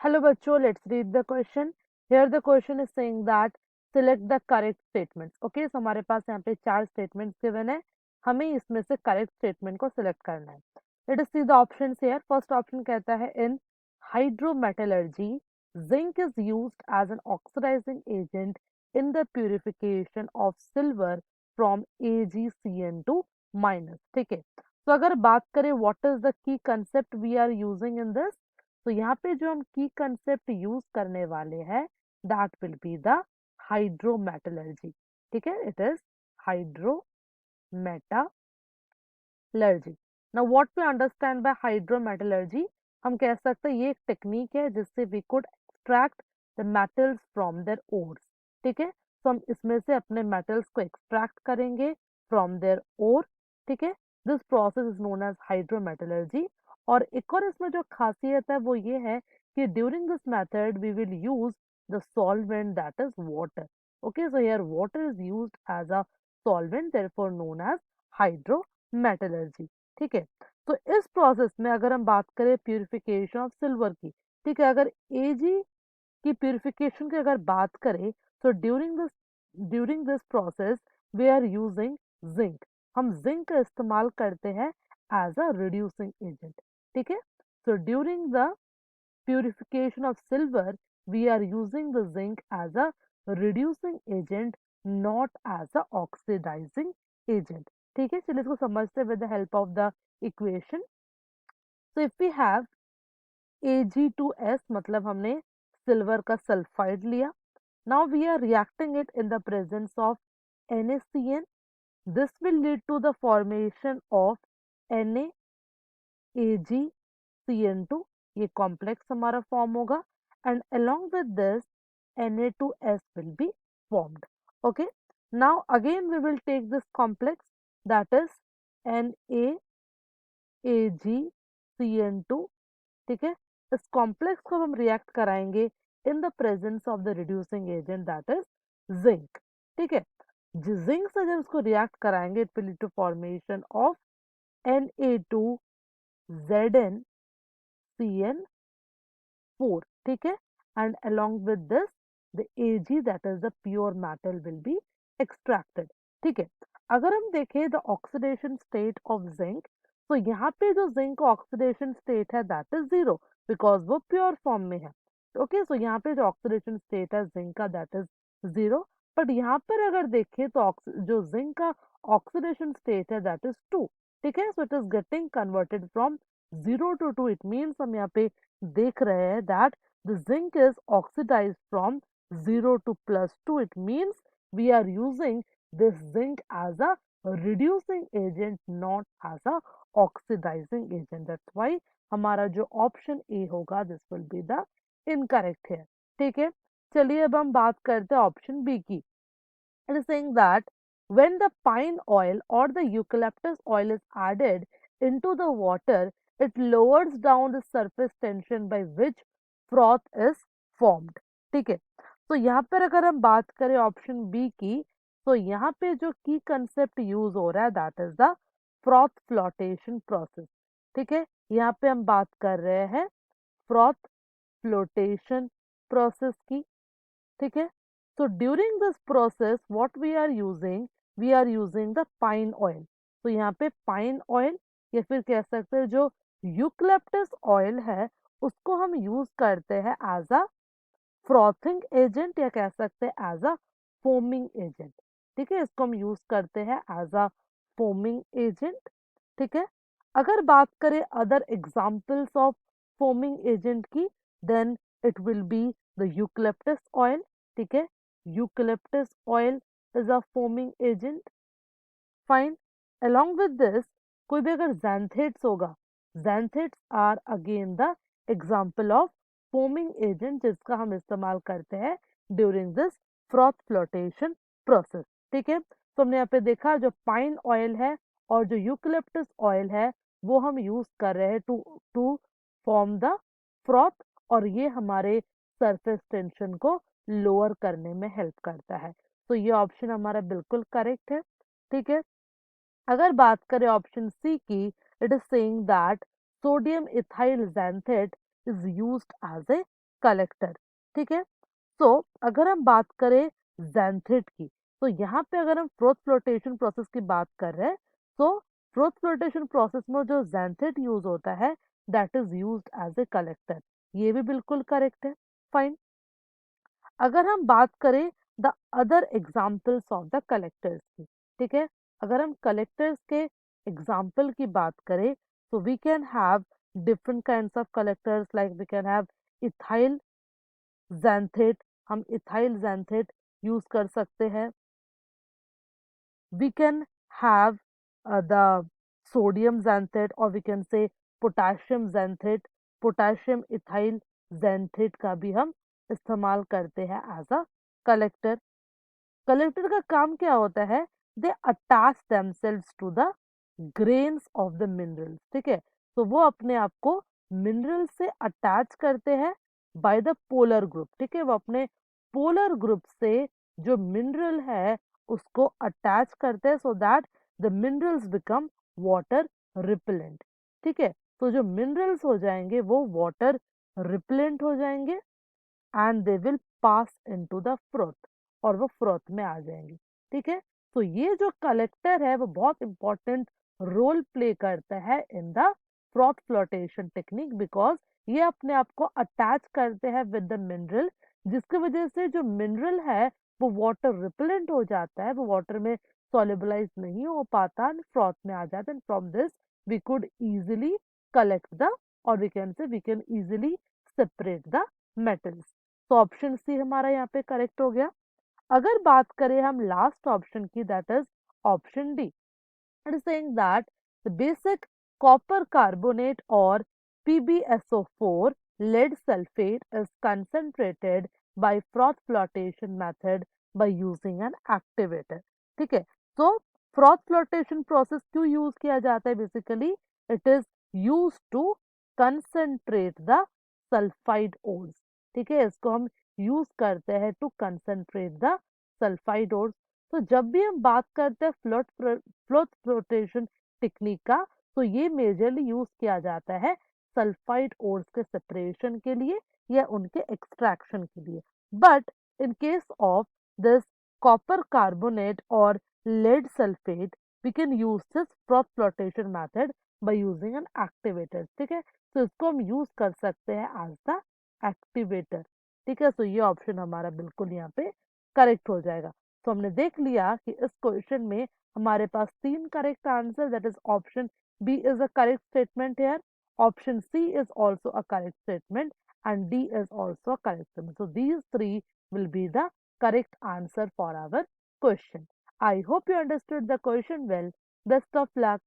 Hello बच्चों, let's read the question. Here the question is saying that select the correct statements. Okay, so हमारे पास यहाँ पे 4 statements given है, हमें इसमें से correct statement को select करना है. Let us see the options here. First option कहता है in hydrometallurgy, zinc is used as an oxidizing agent in the purification of silver from AgCN2 minus. ठीक है, तो अगर बात करें what is the key concept we are using in this, तो यहाँ पे जो हम की कंसेप्ट यूज करने वाले हैं that will be the hydrometallurgy. ठीक है, it is hydrometallurgy. Now what we understand by hydrometallurgy, हम कह सकते हैं ये एक टेक्निक है जिससे we could extract the metals from their ores. ठीक है, तो हम इसमें से अपने मेटल्स को एक्सट्रैक्ट करेंगे फ्रॉम देयर ओर. ठीक है, this process is known as hydrometallurgy. और एक और इसमें जो खासियत है वो ये है कि during this method we will use the solvent that is water. Okay, so here water is used as a solvent, therefore known as hydrometallurgy. ठीक है, तो इस प्रोसेस में अगर हम बात करें प्यूरिफिकेशन ऑफ सिल्वर की, ठीक है, अगर एजी की प्यूरिफिकेशन की अगर बात करें तो during this process we are using zinc. हम जिंक का इस्तेमाल करते हैं एज अ रिड्यूसिंग एजेंट. ठीक है, so during the purification of silver we are using the zinc as a reducing agent, not as a oxidizing agent. ठीक है, चलिए इसको समझते हैं with the help of the equation. So if we have Ag2S, मतलब हमने silver का sulphide लिया. Now we are reacting it in the presence of NaCN. This will lead to the formation of NaAgCN2. ये complex हमारा form होगा and along with this Na2S will be formed. Okay, now again we will take this complex, that is NaAgCN2. ठीक है, इस complex को हम react कराएंगे in the presence of the reducing agent that is zinc. ठीक है, zinc से जब इसको रिएक्ट कराएंगे it will lead to formation of Na2ZnCN4. ठीक है, and along with this the Ag, that is the pure metal, will be extracted. ठीक है, अगर हम देखें the oxidation state of zinc, तो यहाँ पे जो जिंक का ऑक्सीडेशन स्टेट है दैट इज जीरो, बिकॉज वो प्योर फॉर्म में है. ओके, सो यहाँ पे जो ऑक्सीडेशन स्टेट है जिंक का दैट इज जीरो. बट यहाँ पर अगर देखें तो जो जिंक का ऑक्सीडेशन स्टेट है दैट इज टू. ठीक है, so it is getting converted from 0 to 2. It means हम यहाँ पे देख रहे हैं that the zinc is oxidise from 0 to +2. It means we are using this zinc as a reducing agent, not as a oxidizing agent. That's why हमारा जो option A होगा this will be the incorrect है. ठीक है, चलिए अब हम बात करते हैं ऑप्शन बी की. It is saying that when the pine oil or the eucalyptus oil is added into the water, it lowers down the surface tension by which froth is formed. ठीक है, तो यहाँ पर अगर हम बात करें ऑप्शन बी की, तो यहाँ पे जो की कंसेप्ट यूज हो रहा है that is the froth flotation process. ठीक है, यहाँ पे हम बात कर रहे हैं फ्रॉथ फ्लोटेशन प्रोसेस की. ठीक है, so during this process what we are using the pine oil. तो यहाँ पे pine oil या फिर कह सकते हैं जो यूकलिप्टस ऑयल है उसको हम यूज करते हैं एज अ फ्रॉथिंग एजेंट, या कह सकते हैं एज अ फोमिंग एजेंट. ठीक है, इसको हम यूज करते हैं एज अ फोमिंग एजेंट. ठीक है, अगर बात करें other examples of foaming agent की, then it will be the eucalyptus oil. ठीक है, eucalyptus oil is a foaming agent. Fine, along with this कोई भी अगर xanthates होगा, xanthates are again the example of foaming agent जिसका हम इस्तेमाल करते हैं during this froth flotation process. ठीक है, तो हमने यहाँ पे देखा जो पाइन ऑयल है और जो यूकलिप्टस ऑयल है वो हम यूज कर रहे हैं to to form the froth, और ये हमारे सरफेस टेंशन को लोअर करने में हेल्प करता है. तो ये ऑप्शन हमारा बिल्कुल करेक्ट है. ठीक है, अगर बात करें ऑप्शन सी की, it is saying that sodium ethyl xanthate is used as a collector. ठीक है, सो अगर हम बात करें ज़ैंथेट की, तो यहाँ पे अगर हम फ्रोथ फ्लोटेशन प्रोसेस की बात कर रहे हैं, तो फ्रोथ फ्लोटेशन प्रोसेस में जो ज़ैंथेट यूज होता है that is used as a collector. ये भी बिल्कुल करेक्ट है, फाइन। अगर हम बात करें the other examples of the collectors की, ठीक है, अगर हम कलेक्टर्स के एग्जाम्पल की बात करें तो we can have different kinds of collectors, like we can have ethyl xanthate, हम इथाइल xanthate यूज कर सकते हैं। We can have the sodium xanthate और we can say potassium xanthate, potassium ethyl xanthate का भी हम इस्तेमाल करते हैं एज अ कलेक्टर। कलेक्टर का काम क्या होता है, they attach themselves to the grains of the minerals. ठीक है, तो वो अपने आप को मिनरल से अटैच करते हैं बाय द पोलर ग्रुप। ठीक है, वो अपने पोलर ग्रुप से जो मिनरल है उसको अटैच करते हैं so that the minerals become water repellent. ठीक है, तो जो मिनरल्स हो जाएंगे वो वाटर रिपेलेंट हो जाएंगे and they will pass into the froth, और वो फ्रोथ में आ जाएंगे। ठीक है, तो ये जो कलेक्टर है वो बहुत इंपॉर्टेंट रोल प्ले करता है in the froth flotation technique, because ये अपने आप को अटैच करते हैं विद द मिनरल, जिसकी वजह से जो मिनरल है वो वाटर रिपेलेंट हो जाता है, वो वाटर में सॉल्युबलाइज नहीं हो पाता एंड फ्रॉथ में आ जाता है। And from this we could easily collect the, और we can say we can easily separate the metals. तो ऑप्शन सी हमारा यहाँ पे करेक्ट हो गया। अगर बात करें हम लास्ट ऑप्शन की, that is option D, it is saying that the basic copper carbonate और PbSO4 lead sulfate is concentrated by froth flotation method by using an activator। ठीक है, तो फ्रॉथ फ्लोटेशन प्रोसेस क्यों यूज किया जाता है, basically it is use to concentrate the sulphide ores. ठीक है, इसको हम यूज करते हैं to concentrate the sulphide ores. तो जब भी हम बात करते हैं फ्लोथ फ्लोटेशन टेक्निक का, तो ये मेजरली यूज किया जाता है सल्फाइड ओर्स के सेपरेशन के लिए या उनके एक्सट्रैक्शन के लिए। But in case of this copper carbonate और lead sulfate we can use this froth flotation method by using an activator। ठीक है, तो इसको हम यूज कर सकते हैं एज द एक्टिवेटर। ठीक है, तो ये ऑप्शन हमारा बिल्कुल यहाँ पे करेक्ट हो जाएगा। तो हमने देख लिया कि इस क्वेश्चन में हमारे पास 3 correct answer, that is option B is a correct statement here, option C is also a correct statement and D is also a correct statement. So these three will be the correct answer for our question. I hope you understood the question well. Best of luck.